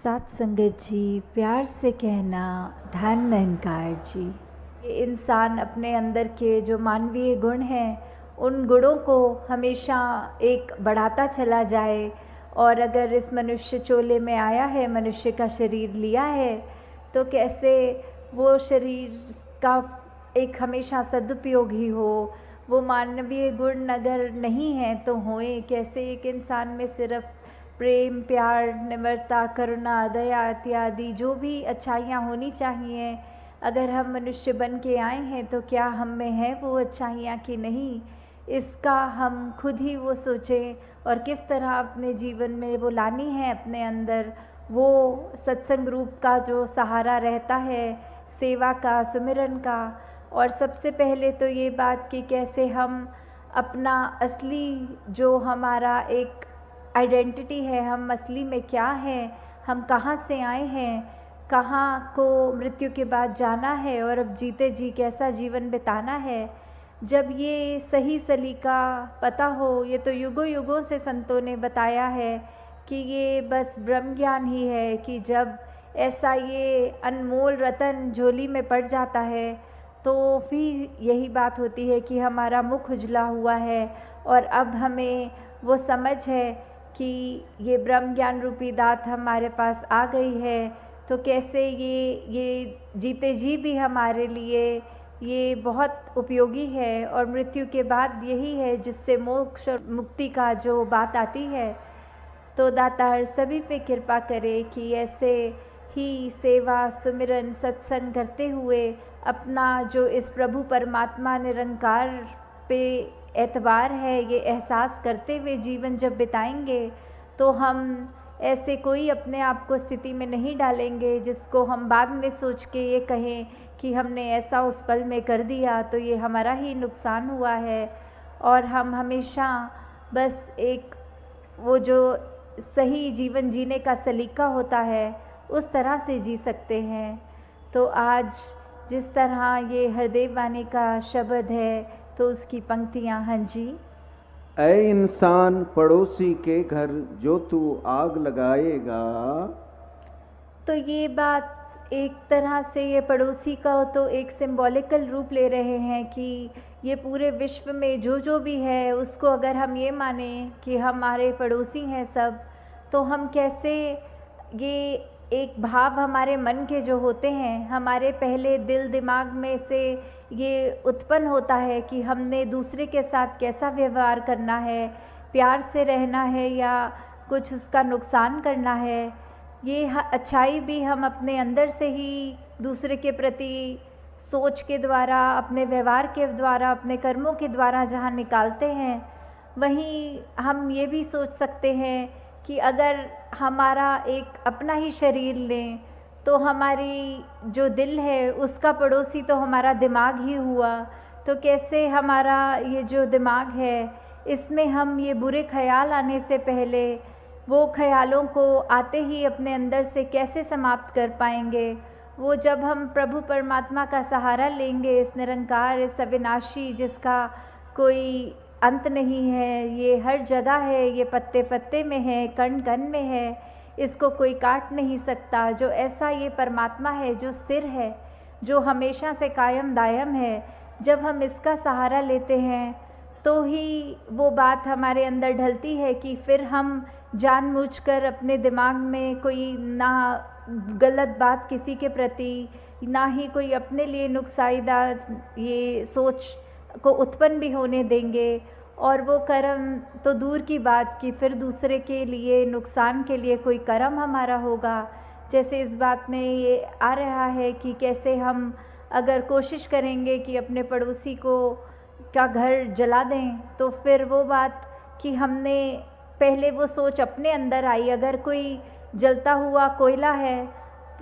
साथ संगत जी, प्यार से कहना धन अहंकार जी। ये इंसान अपने अंदर के जो मानवीय गुण हैं उन गुणों को हमेशा एक बढ़ाता चला जाए। और अगर इस मनुष्य चोले में आया है, मनुष्य का शरीर लिया है, तो कैसे वो शरीर का एक हमेशा सदुपयोग ही हो। वो मानवीय गुण अगर नहीं है तो होए कैसे। एक इंसान में सिर्फ प्रेम, प्यार, निम्रता, करुणा, दया इत्यादि जो भी अच्छाइयाँ होनी चाहिए, अगर हम मनुष्य बन के आए हैं तो क्या हम में है वो अच्छाइयाँ कि नहीं, इसका हम खुद ही वो सोचें। और किस तरह अपने जीवन में वो लानी है अपने अंदर, वो सत्संग रूप का जो सहारा रहता है, सेवा का, सुमिरन का। और सबसे पहले तो ये बात कि कैसे हम अपना असली जो हमारा एक आइडेंटिटी है, हम असली में क्या हैं, हम कहाँ से आए हैं, कहाँ को मृत्यु के बाद जाना है और अब जीते जी कैसा जीवन बिताना है। जब ये सही सलीका पता हो, ये तो युगों युगों से संतों ने बताया है कि ये बस ब्रह्म ज्ञान ही है कि जब ऐसा ये अनमोल रतन झोली में पड़ जाता है तो फिर यही बात होती है कि हमारा मुख उजला हुआ है और अब हमें वो समझ है कि ये ब्रह्म ज्ञान रूपी दात हमारे पास आ गई है। तो कैसे ये जीते जी भी हमारे लिए ये बहुत उपयोगी है। और मृत्यु के बाद यही है जिससे मोक्ष और मुक्ति का जो बात आती है। तो दातार सभी पे कृपा करे कि ऐसे ही सेवा, सुमिरन, सत्संग करते हुए अपना जो इस प्रभु परमात्मा निरंकार पे एतबार है, ये एहसास करते हुए जीवन जब बिताएंगे तो हम ऐसे कोई अपने आप को स्थिति में नहीं डालेंगे जिसको हम बाद में सोच के ये कहें कि हमने ऐसा उस पल में कर दिया तो ये हमारा ही नुकसान हुआ है। और हम हमेशा बस एक वो जो सही जीवन जीने का सलीका होता है उस तरह से जी सकते हैं। तो आज जिस तरह ये हरदेव वाणी का शब्द है तो उसकी पंक्तियाँ। हाँ जी। ऐ इंसान पड़ोसी के घर जो तू आग लगाएगा। तो ये बात एक तरह से ये पड़ोसी का तो एक सिंबॉलिकल रूप ले रहे हैं कि ये पूरे विश्व में जो जो भी है उसको अगर हम ये माने कि हमारे पड़ोसी हैं सब, तो हम कैसे ये एक भाव हमारे मन के जो होते हैं, हमारे पहले दिल दिमाग में से ये उत्पन्न होता है कि हमने दूसरे के साथ कैसा व्यवहार करना है, प्यार से रहना है या कुछ उसका नुकसान करना है। ये अच्छाई भी हम अपने अंदर से ही दूसरे के प्रति सोच के द्वारा, अपने व्यवहार के द्वारा, अपने कर्मों के द्वारा जहाँ निकालते हैं, वहीं हम ये भी सोच सकते हैं कि अगर हमारा एक अपना ही शरीर लें तो हमारी जो दिल है उसका पड़ोसी तो हमारा दिमाग ही हुआ। तो कैसे हमारा ये जो दिमाग है इसमें हम ये बुरे ख्याल आने से पहले वो ख्यालों को आते ही अपने अंदर से कैसे समाप्त कर पाएंगे। वो जब हम प्रभु परमात्मा का सहारा लेंगे, इस निरंकार, इस अविनाशी जिसका कोई अंत नहीं है, ये हर जगह है, ये पत्ते पत्ते में है, कण कण में है, इसको कोई काट नहीं सकता। जो ऐसा ये परमात्मा है जो स्थिर है, जो हमेशा से कायम दायम है, जब हम इसका सहारा लेते हैं तो ही वो बात हमारे अंदर ढलती है कि फिर हम जानबूझकर अपने दिमाग में कोई ना गलत बात किसी के प्रति, ना ही कोई अपने लिए नुकसानदायक ये सोच को उत्पन्न भी होने देंगे। और वो कर्म तो दूर की बात कि फिर दूसरे के लिए नुकसान के लिए कोई कर्म हमारा होगा। जैसे इस बात में ये आ रहा है कि कैसे हम अगर कोशिश करेंगे कि अपने पड़ोसी को का घर जला दें तो फिर वो बात कि हमने पहले वो सोच अपने अंदर आई। अगर कोई जलता हुआ कोयला है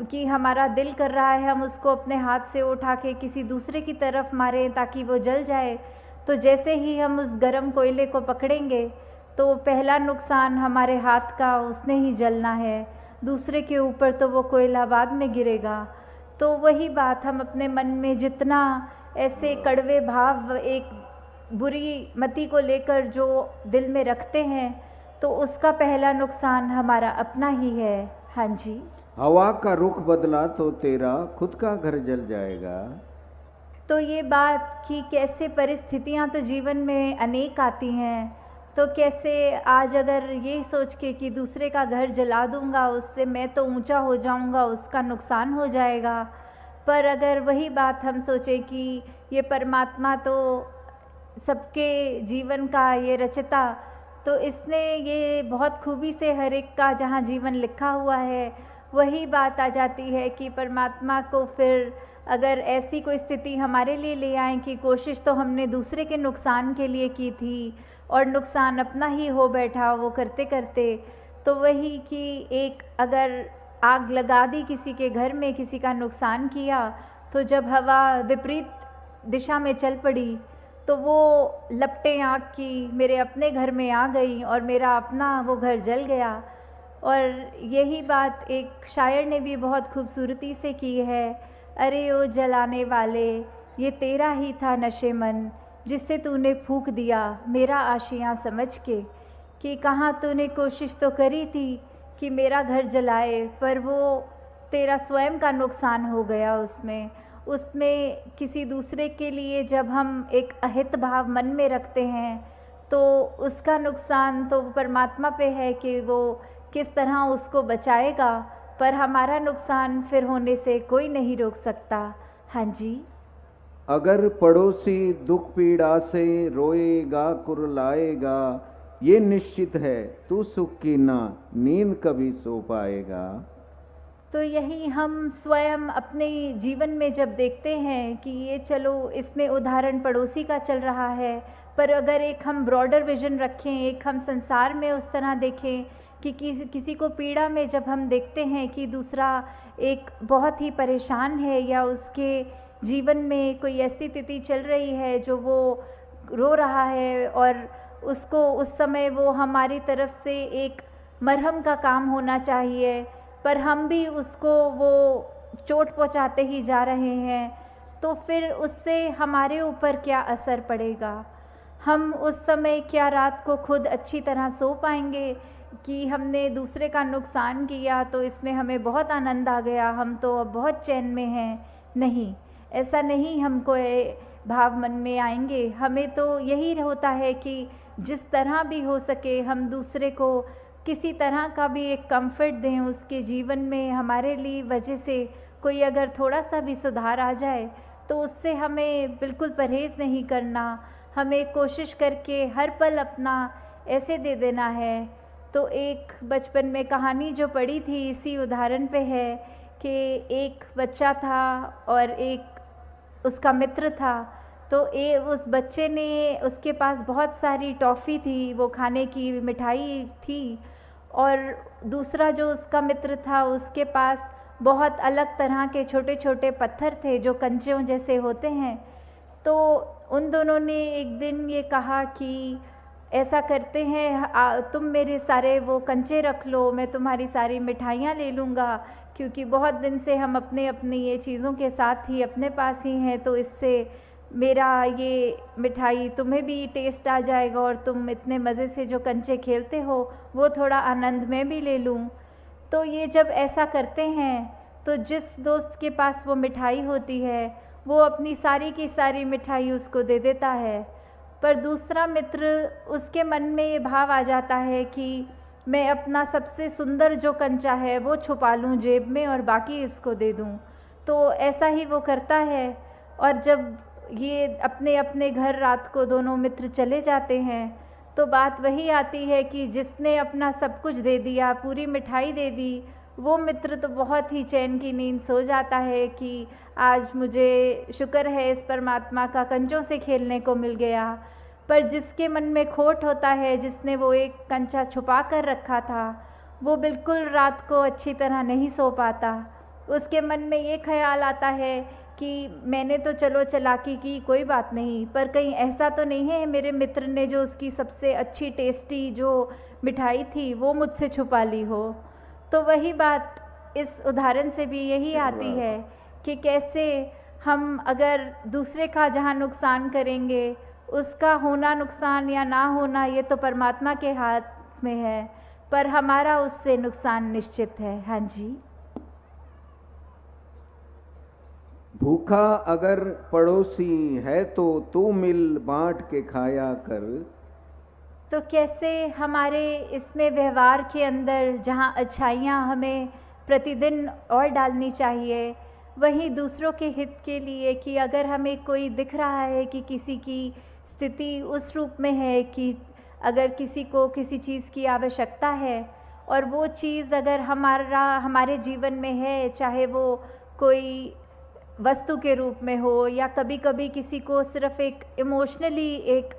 कि हमारा दिल कर रहा है हम उसको अपने हाथ से उठा के किसी दूसरे की तरफ मारें ताकि वो जल जाए, तो जैसे ही हम उस गर्म कोयले को पकड़ेंगे तो पहला नुकसान हमारे हाथ का, उसने ही जलना है, दूसरे के ऊपर तो वो कोयला बाद में गिरेगा। तो वही बात हम अपने मन में जितना ऐसे कड़वे भाव एक बुरी मति को लेकर जो दिल में रखते हैं तो उसका पहला नुकसान हमारा अपना ही है। हाँ जी। हवा का रुख बदला तो तेरा खुद का घर जल जाएगा। तो ये बात कि कैसे परिस्थितियां तो जीवन में अनेक आती हैं, तो कैसे आज अगर ये सोच के कि दूसरे का घर जला दूंगा, उससे मैं तो ऊंचा हो जाऊंगा, उसका नुकसान हो जाएगा। पर अगर वही बात हम सोचें कि ये परमात्मा तो सबके जीवन का ये रचता, तो इसने ये बहुत खूबी से हर एक का जहाँ जीवन लिखा हुआ है, वही बात आ जाती है कि परमात्मा को फिर अगर ऐसी कोई स्थिति हमारे लिए ले आए कि कोशिश तो हमने दूसरे के नुकसान के लिए की थी और नुकसान अपना ही हो बैठा वो करते करते, तो वही कि एक अगर आग लगा दी किसी के घर में, किसी का नुकसान किया, तो जब हवा विपरीत दिशा में चल पड़ी तो वो लपटें आग की मेरे अपने घर में आ गई और मेरा अपना वो घर जल गया। और यही बात एक शायर ने भी बहुत खूबसूरती से की है, अरे ओ जलाने वाले ये तेरा ही था नशेमन, जिससे तूने फूंक दिया मेरा आशियाँ समझ के। कि कहाँ तूने कोशिश तो करी थी कि मेरा घर जलाए, पर वो तेरा स्वयं का नुकसान हो गया। उसमें किसी दूसरे के लिए जब हम एक अहित भाव मन में रखते हैं, तो उसका नुकसान तो परमात्मा पे है कि वो किस तरह उसको बचाएगा, पर हमारा नुकसान फिर होने से कोई नहीं रोक सकता। हाँ जी। अगर पड़ोसी दुख पीड़ा से रोएगा कुरलाएगा, ये निश्चित है तू सुख की ना नींद कभी सो पाएगा। तो यही हम स्वयं अपने जीवन में जब देखते हैं कि ये चलो इसमें उदाहरण पड़ोसी का चल रहा है, पर अगर एक हम ब्रॉडर विजन रखें, एक हम संसार में उस तरह देखें कि किसी को पीड़ा में जब हम देखते हैं कि दूसरा एक बहुत ही परेशान है या उसके जीवन में कोई ऐसी स्थिति चल रही है जो वो रो रहा है, और उसको उस समय वो हमारी तरफ से एक मरहम का काम होना चाहिए, पर हम भी उसको वो चोट पहुंचाते ही जा रहे हैं, तो फिर उससे हमारे ऊपर क्या असर पड़ेगा। हम उस समय क्या रात को खुद अच्छी तरह सो पाएंगे कि हमने दूसरे का नुकसान किया तो इसमें हमें बहुत आनंद आ गया, हम तो अब बहुत चैन में हैं? नहीं, ऐसा नहीं हमको भाव मन में आएंगे। हमें तो यही होता है कि जिस तरह भी हो सके हम दूसरे को किसी तरह का भी एक कंफर्ट दें उसके जीवन में। हमारे लिए वजह से कोई अगर थोड़ा सा भी सुधार आ जाए तो उससे हमें बिल्कुल परहेज़ नहीं करना, हमें कोशिश करके हर पल अपना ऐसे दे देना है। तो एक बचपन में कहानी जो पढ़ी थी इसी उदाहरण पे है कि एक बच्चा था और एक उसका मित्र था। तो उस बच्चे ने, उसके पास बहुत सारी टॉफ़ी थी, वो खाने की मिठाई थी, और दूसरा जो उसका मित्र था उसके पास बहुत अलग तरह के छोटे छोटे पत्थर थे जो कंचों जैसे होते हैं। तो उन दोनों ने एक दिन ये कहा कि ऐसा करते हैं, तुम मेरे सारे वो कंचे रख लो, मैं तुम्हारी सारी मिठाइयाँ ले लूँगा, क्योंकि बहुत दिन से हम अपने अपनी ये चीज़ों के साथ ही अपने पास ही हैं, तो इससे मेरा ये मिठाई तुम्हें भी टेस्ट आ जाएगा और तुम इतने मज़े से जो कंचे खेलते हो वो थोड़ा आनंद मैं भी ले लूँ। तो ये जब ऐसा करते हैं तो जिस दोस्त के पास वो मिठाई होती है वो अपनी सारी की सारी मिठाई उसको दे देता है, पर दूसरा मित्र, उसके मन में ये भाव आ जाता है कि मैं अपना सबसे सुंदर जो कंचा है वो छुपा लूँ जेब में और बाकी इसको दे दूँ। तो ऐसा ही वो करता है, और जब ये अपने अपने घर रात को दोनों मित्र चले जाते हैं तो बात वही आती है कि जिसने अपना सब कुछ दे दिया, पूरी मिठाई दे दी, वो मित्र तो बहुत ही चैन की नींद सो जाता है कि आज मुझे शुक्र है इस परमात्मा का कंचों से खेलने को मिल गया। पर जिसके मन में खोट होता है, जिसने वो एक कंचा छुपा कर रखा था, वो बिल्कुल रात को अच्छी तरह नहीं सो पाता। उसके मन में ये ख्याल आता है कि मैंने तो चलो चालाकी की, कोई बात नहीं, पर कहीं ऐसा तो नहीं है मेरे मित्र ने जो उसकी सबसे अच्छी टेस्टी जो मिठाई थी वो मुझसे छुपा ली हो। तो वही बात इस उदाहरण से भी यही आती है कि कैसे हम अगर दूसरे का जहाँ नुकसान करेंगे, उसका होना नुकसान या ना होना ये तो परमात्मा के हाथ हाथ में है, पर हमारा उससे नुकसान निश्चित है। हाँ जी। भूखा अगर पड़ोसी है तो तू मिल बांट के खाया कर। तो कैसे हमारे इसमें व्यवहार के अंदर जहाँ अच्छाइयाँ हमें प्रतिदिन और डालनी चाहिए, वहीं दूसरों के हित के लिए कि अगर हमें कोई दिख रहा है कि किसी की स्थिति उस रूप में है कि अगर किसी को किसी चीज़ की आवश्यकता है और वो चीज़ अगर हमारे जीवन में है, चाहे वो कोई वस्तु के रूप में हो या कभी कभी किसी को सिर्फ एक इमोशनली एक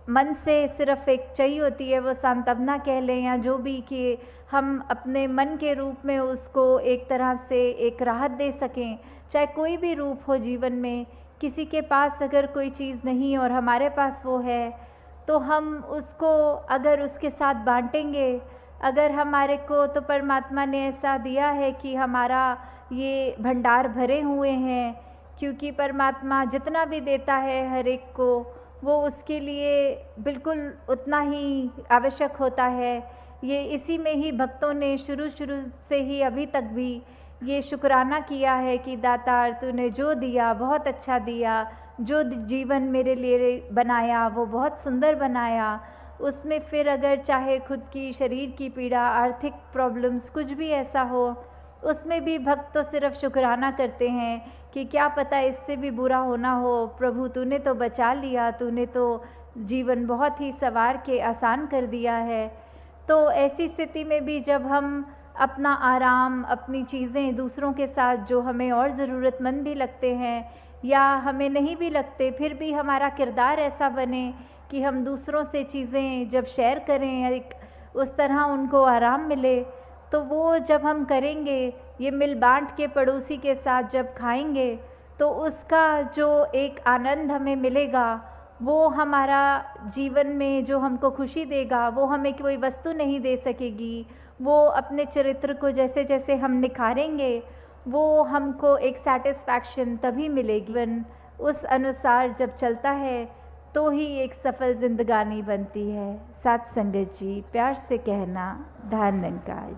मन से सिर्फ एक चाहिए होती है, वो सांत्वना कह लें या जो भी, कि हम अपने मन के रूप में उसको एक तरह से एक राहत दे सकें। चाहे कोई भी रूप हो जीवन में, किसी के पास अगर कोई चीज़ नहीं और हमारे पास वो है, तो हम उसको अगर उसके साथ बांटेंगे, अगर हमारे को तो परमात्मा ने ऐसा दिया है कि हमारा ये भंडार भरे हुए हैं, क्योंकि परमात्मा जितना भी देता है हर एक को, वो उसके लिए बिल्कुल उतना ही आवश्यक होता है। ये इसी में ही भक्तों ने शुरू से ही अभी तक भी ये शुक्राना किया है कि दातार तूने जो दिया बहुत अच्छा दिया, जो जीवन मेरे लिए बनाया वो बहुत सुंदर बनाया। उसमें फिर अगर चाहे खुद की शरीर की पीड़ा, आर्थिक प्रॉब्लम्स, कुछ भी ऐसा हो, उसमें भी भक्त तो सिर्फ शुक्राना करते हैं कि क्या पता इससे भी बुरा होना हो, प्रभु तूने तो बचा लिया, तूने तो जीवन बहुत ही संवार के आसान कर दिया है। तो ऐसी स्थिति में भी जब हम अपना आराम, अपनी चीज़ें दूसरों के साथ जो हमें और ज़रूरतमंद भी लगते हैं या हमें नहीं भी लगते, फिर भी हमारा किरदार ऐसा बने कि हम दूसरों से चीज़ें जब शेयर करें, एक उस तरह उनको आराम मिले, तो वो जब हम करेंगे, ये मिल बांट के पड़ोसी के साथ जब खाएंगे, तो उसका जो एक आनंद हमें मिलेगा, वो हमारा जीवन में जो हमको खुशी देगा, वो हमें कोई वस्तु नहीं दे सकेगी। वो अपने चरित्र को जैसे जैसे हम निखारेंगे, वो हमको एक सेटिस्फैक्शन तभी मिलेगी। उस अनुसार जब चलता है तो ही एक सफल जिंदगानी बनती है। साथ संगत जी, प्यार से कहना, धन निरंकार।